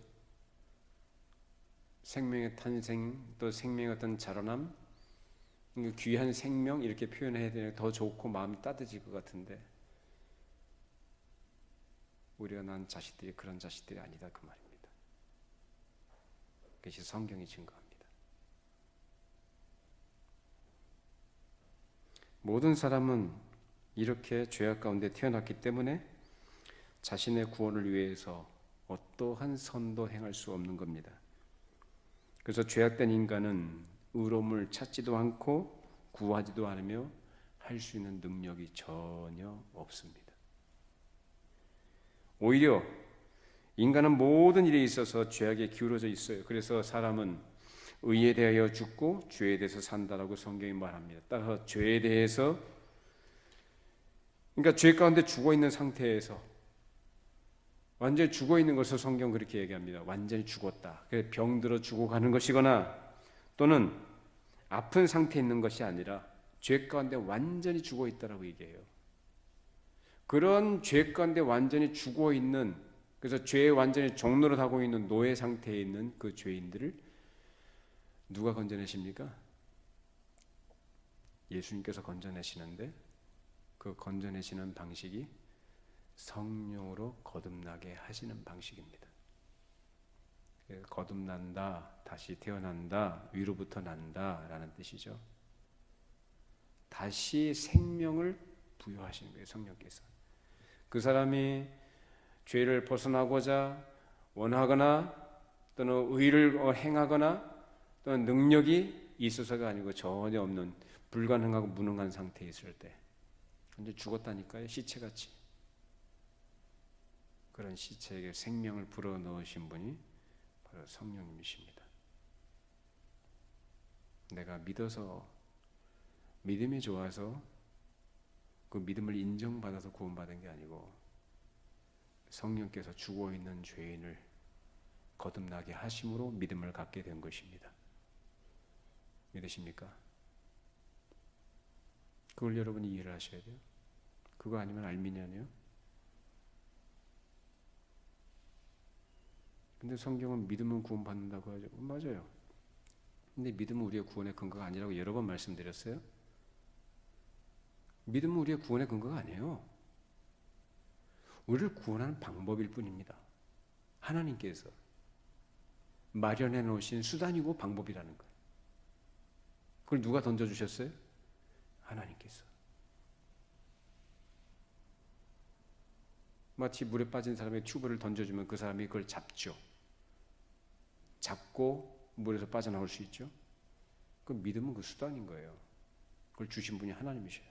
[SPEAKER 1] 생명의 탄생, 또 생명의 어떤 자라남, 귀한 생명 이렇게 표현해야 되는 더 좋고 마음이 따뜻해질 것 같은데 우리가 낳은 자식들이 그런 자식들이 아니다 그 말입니다. 그것이 성경이 증거합니다. 모든 사람은 이렇게 죄악 가운데 태어났기 때문에 자신의 구원을 위해서 어떠한 선도 행할 수 없는 겁니다. 그래서 죄악된 인간은 의로움을 찾지도 않고 구하지도 않으며 할 수 있는 능력이 전혀 없습니다. 오히려 인간은 모든 일에 있어서 죄악에 기울어져 있어요. 그래서 사람은 의에 대하여 죽고 죄에 대해서 산다라고 성경이 말합니다. 따라서 죄에 대해서 그러니까 죄 가운데 죽어 있는 상태에서 완전히 죽어 있는 것을 성경 그렇게 얘기합니다. 완전히 죽었다. 병들어 죽어가는 것이거나 또는 아픈 상태에 있는 것이 아니라 죄 가운데 완전히 죽어 있다라고 얘기해요. 그런 죄 가운데 완전히 죽어 있는 그래서 죄에 완전히 종노릇하고 있는 노예 상태에 있는 그 죄인들을 누가 건져내십니까? 예수님께서 건져내시는데 그 건져내시는 방식이 성령으로 거듭나게 하시는 방식입니다. 거듭난다, 다시 태어난다, 위로부터 난다 라는 뜻이죠. 다시 생명을 부여하시는 거예요. 성령께서. 그 사람이 죄를 벗어나고자 원하거나 또는 의를 행하거나 또는 능력이 있어서가 아니고 전혀 없는 불가능하고 무능한 상태에 있을 때 완전 죽었다니까요. 시체같이. 그런 시체에게 생명을 불어넣으신 분이 바로 성령님이십니다. 내가 믿어서 믿음이 좋아서 그 믿음을 인정받아서 구원받은 게 아니고 성령께서 죽어있는 죄인을 거듭나게 하심으로 믿음을 갖게 된 것입니다. 믿으십니까? 그걸 여러분이 이해를 하셔야 돼요. 그거 아니면 알미니아네요. 근데 성경은 믿음은 구원받는다고 하죠. 맞아요. 근데 믿음은 우리의 구원의 근거가 아니라고 여러 번 말씀드렸어요. 믿음은 우리의 구원의 근거가 아니에요. 우리를 구원하는 방법일 뿐입니다. 하나님께서 마련해 놓으신 수단이고 방법이라는 거예요. 그걸 누가 던져주셨어요? 하나님께서. 마치 물에 빠진 사람의 튜브를 던져주면 그 사람이 그걸 잡죠. 잡고 물에서 빠져나올 수 있죠. 그 믿음은 그 수단인 거예요. 그걸 주신 분이 하나님이셔요.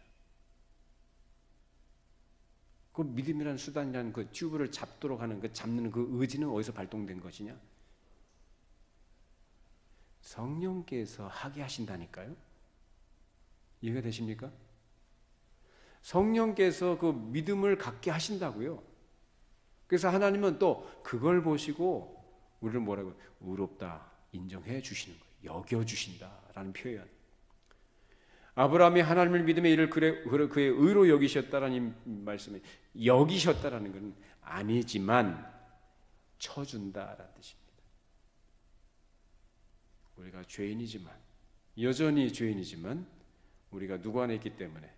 [SPEAKER 1] 그 믿음이라는 수단이라는 그 튜브를 잡도록 하는 그 잡는 그 의지는 어디서 발동된 것이냐? 성령께서 하게 하신다니까요. 이해가 되십니까? 성령께서 그 믿음을 갖게 하신다고요. 그래서 하나님은 또 그걸 보시고 우리를 뭐라고 의롭다 인정해 주시는 거예요. 여겨 주신다라는 표현. 아브라함이 하나님을 믿음의 일을 그의 의로 여기셨다라는 말씀이 여기셨다라는 것은 아니지만 쳐준다라는 뜻입니다. 우리가 죄인이지만 여전히 죄인이지만 우리가 누구 안에 있기 때문에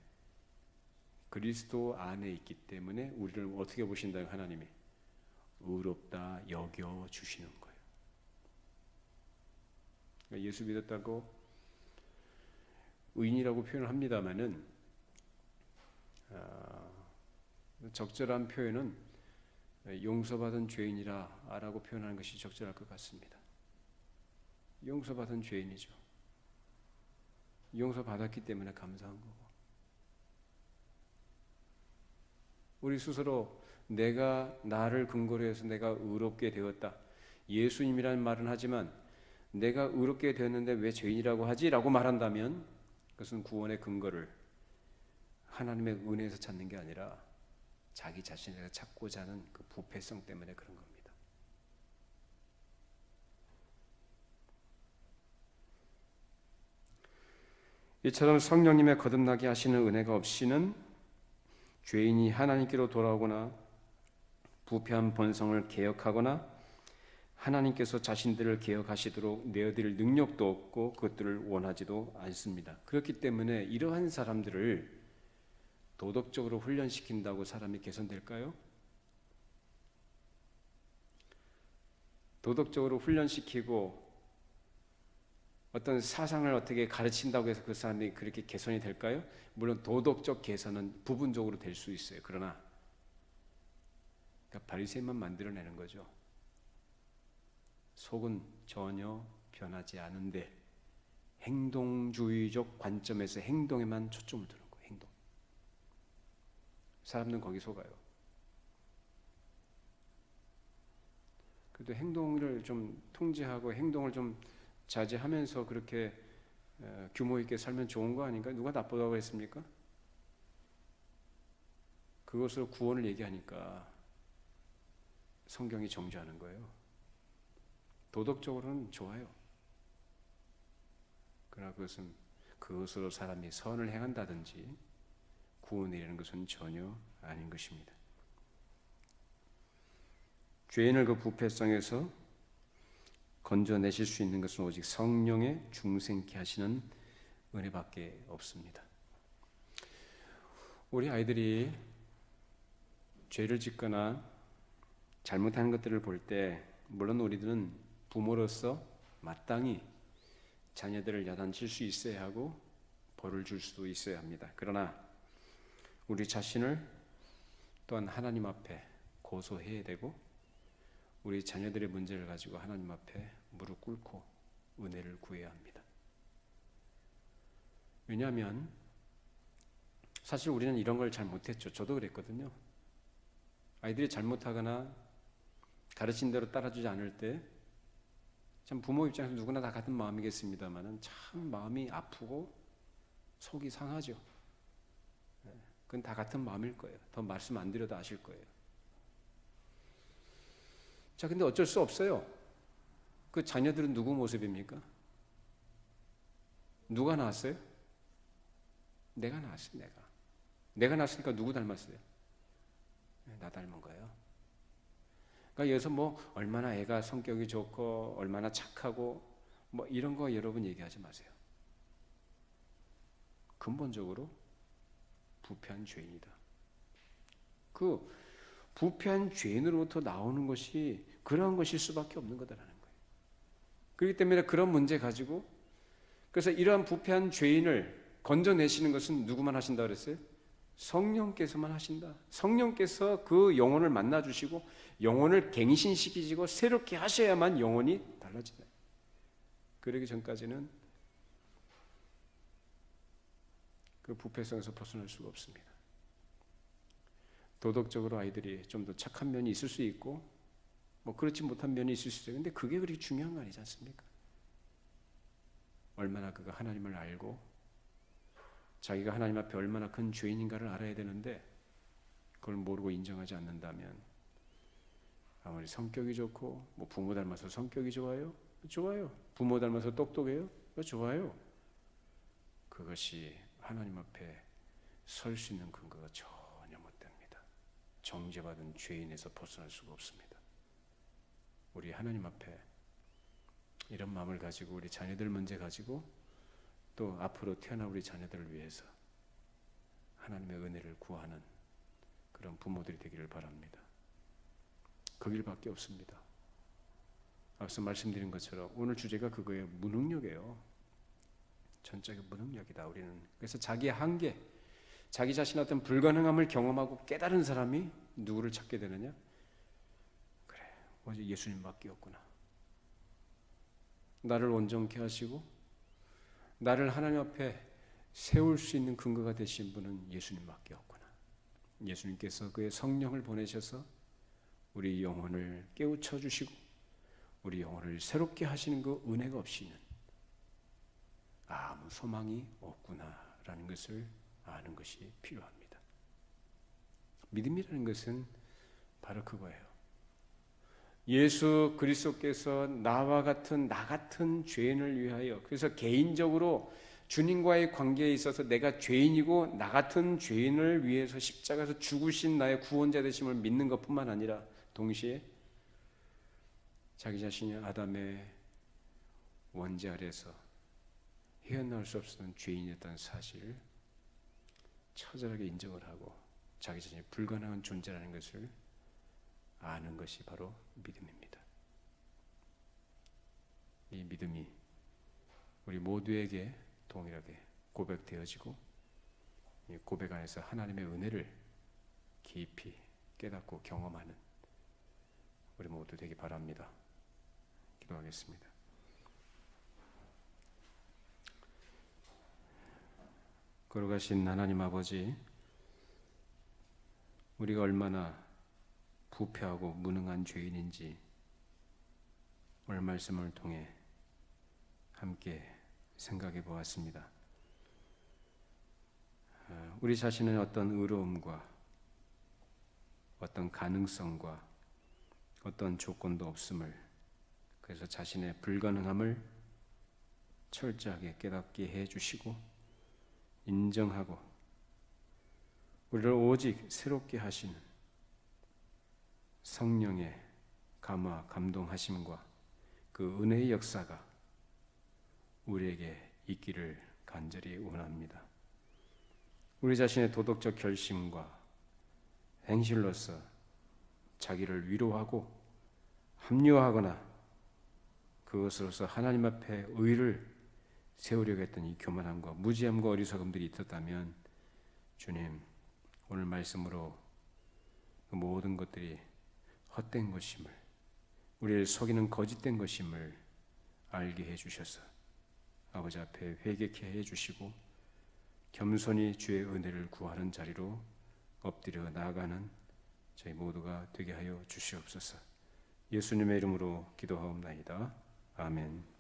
[SPEAKER 1] 그리스도 안에 있기 때문에 우리를 어떻게 보신다는 하나님이 의롭다 여겨 주시는 거예요. 그러니까 예수 믿었다고 의인이라고 표현을 합니다만은 적절한 표현은 용서받은 죄인이라고 표현하는 것이 적절할 것 같습니다. 용서받은 죄인이죠. 용서받았기 때문에 감사한 거고. 우리 스스로 내가 나를 근거로 해서 내가 의롭게 되었다. 예수님이라는 말은 하지만 내가 의롭게 되었는데 왜 죄인이라고 하지? 라고 말한다면 그것은 구원의 근거를 하나님의 은혜에서 찾는 게 아니라 자기 자신에서 찾고자 하는 그 부패성 때문에 그런 겁니다. 이처럼 성령님의 거듭나게 하시는 은혜가 없이는 죄인이 하나님께로 돌아오거나 부패한 본성을 개혁하거나 하나님께서 자신들을 개혁하시도록 내어드릴 능력도 없고 그것들을 원하지도 않습니다. 그렇기 때문에 이러한 사람들을 도덕적으로 훈련시킨다고 사람이 개선될까요? 도덕적으로 훈련시키고 어떤 사상을 어떻게 가르친다고 해서 그 사람이 그렇게 개선이 될까요? 물론 도덕적 개선은 부분적으로 될 수 있어요. 그러나 그러니까 바리새인만 만들어내는 거죠. 속은 전혀 변하지 않은데 행동주의적 관점에서 행동에만 초점을 두는 거예요. 행동. 사람들은 거기 속아요. 그래도 행동을 좀 통제하고 행동을 좀 자제하면서 그렇게 규모 있게 살면 좋은 거 아닌가? 누가 나쁘다고 했습니까? 그것으로 구원을 얘기하니까 성경이 정죄하는 거예요. 도덕적으로는 좋아요. 그러나 그것으로 사람이 선을 행한다든지 구원을 이루는 것은 전혀 아닌 것입니다. 죄인을 그 부패성에서 건져내실 수 있는 것은 오직 성령의 중생케 하시는 은혜밖에 없습니다. 우리 아이들이 죄를 짓거나 잘못하는 것들을 볼 때 물론 우리들은 부모로서 마땅히 자녀들을 야단칠 수 있어야 하고 벌을 줄 수도 있어야 합니다. 그러나 우리 자신을 또한 하나님 앞에 고소해야 되고 우리 자녀들의 문제를 가지고 하나님 앞에 무릎 꿇고 은혜를 구해야 합니다. 왜냐하면 사실 우리는 이런 걸 잘 못했죠. 저도 그랬거든요. 아이들이 잘못하거나 가르친 대로 따라주지 않을 때 참 부모 입장에서 누구나 다 같은 마음이겠습니다만은 참 마음이 아프고 속이 상하죠. 그건 다 같은 마음일 거예요. 더 말씀 안 드려도 아실 거예요. 자, 근데 어쩔 수 없어요. 그 자녀들은 누구 모습입니까? 누가 낳았어요? 내가 낳았어요. 내가 낳았으니까 누구 닮았어요? 나 닮은 거예요. 그러니까 여기서 뭐 얼마나 애가 성격이 좋고 얼마나 착하고 뭐 이런 거 여러분 얘기하지 마세요. 근본적으로 부패한 죄인이다. 그 부패한 죄인으로부터 나오는 것이 그러한 것일 수밖에 없는 거다라는 거예요. 그렇기 때문에 그런 문제 가지고 그래서 이러한 부패한 죄인을 건져내시는 것은 누구만 하신다 그랬어요? 성령께서만 하신다. 성령께서 그 영혼을 만나주시고 영혼을 갱신시키시고 새롭게 하셔야만 영혼이 달라진다. 그러기 전까지는 그 부패성에서 벗어날 수가 없습니다. 도덕적으로 아이들이 좀 더 착한 면이 있을 수 있고 뭐 그렇지 못한 면이 있을 수 있어요. 근데 그게 그렇게 중요한 거 아니지 않습니까? 얼마나 그가 하나님을 알고 자기가 하나님 앞에 얼마나 큰 죄인인가를 알아야 되는데 그걸 모르고 인정하지 않는다면 아무리 성격이 좋고 뭐 부모 닮아서 성격이 좋아요? 좋아요. 부모 닮아서 똑똑해요? 좋아요. 그것이 하나님 앞에 설 수 있는 근거가 전혀 못 됩니다. 정죄받은 죄인에서 벗어날 수가 없습니다. 우리 하나님 앞에 이런 마음을 가지고 우리 자녀들 문제 가지고 또 앞으로 태어날 우리 자녀들을 위해서 하나님의 은혜를 구하는 그런 부모들이 되기를 바랍니다. 그 길밖에 없습니다. 앞서 말씀드린 것처럼 오늘 주제가 그거예요. 무능력이에요. 전적인 무능력이다. 우리는 그래서 자기의 한계, 자기 자신의 어떤 불가능함을 경험하고 깨달은 사람이 누구를 찾게 되느냐? 그래, 오직 예수님밖에 없구나. 나를 온전케 하시고 나를 하나님 앞에 세울 수 있는 근거가 되신 분은 예수님밖에 없구나. 예수님께서 그의 성령을 보내셔서 우리 영혼을 깨우쳐 주시고 우리 영혼을 새롭게 하시는 그 은혜가 없이는 아무 소망이 없구나라는 것을 아는 것이 필요합니다. 믿음이라는 것은 바로 그거예요. 예수 그리스도께서 나 같은 죄인을 위하여, 그래서 개인적으로 주님과의 관계에 있어서 내가 죄인이고 나 같은 죄인을 위해서 십자가에서 죽으신 나의 구원자 되심을 믿는 것뿐만 아니라 동시에 자기 자신이 아담의 원죄 아래서 헤어나올 수 없었던 죄인이었다는 사실을 처절하게 인정을 하고 자기 자신이 불가능한 존재라는 것을 아는 것이 바로 믿음입니다. 이 믿음이 우리 모두에게 동일하게 고백되어지고 이 고백 안에서 하나님의 은혜를 깊이 깨닫고 경험하는 우리 모두 되기 바랍니다. 기도하겠습니다. 거룩하신 하나님 아버지, 우리가 얼마나 부패하고 무능한 죄인인지 오늘 말씀을 통해 함께 생각해 보았습니다. 우리 자신의 어떤 의로움과 어떤 가능성과 어떤 조건도 없음을, 그래서 자신의 불가능함을 철저하게 깨닫게 해주시고 인정하고 우리를 오직 새롭게 하시는 성령의 감화 감동하심과 그 은혜의 역사가 우리에게 있기를 간절히 원합니다. 우리 자신의 도덕적 결심과 행실로서 자기를 위로하고 합리화하거나 그것으로서 하나님 앞에 의를 세우려고 했던 이 교만함과 무지함과 어리석음들이 있었다면 주님, 오늘 말씀으로 그 모든 것들이 헛된 것임을, 우리를 속이는 거짓된 것임을 알게 해주셔서 아버지 앞에 회개케 해주시고 겸손히 주의 은혜를 구하는 자리로 엎드려 나아가는 저희 모두가 되게 하여 주시옵소서. 예수님의 이름으로 기도하옵나이다. 아멘.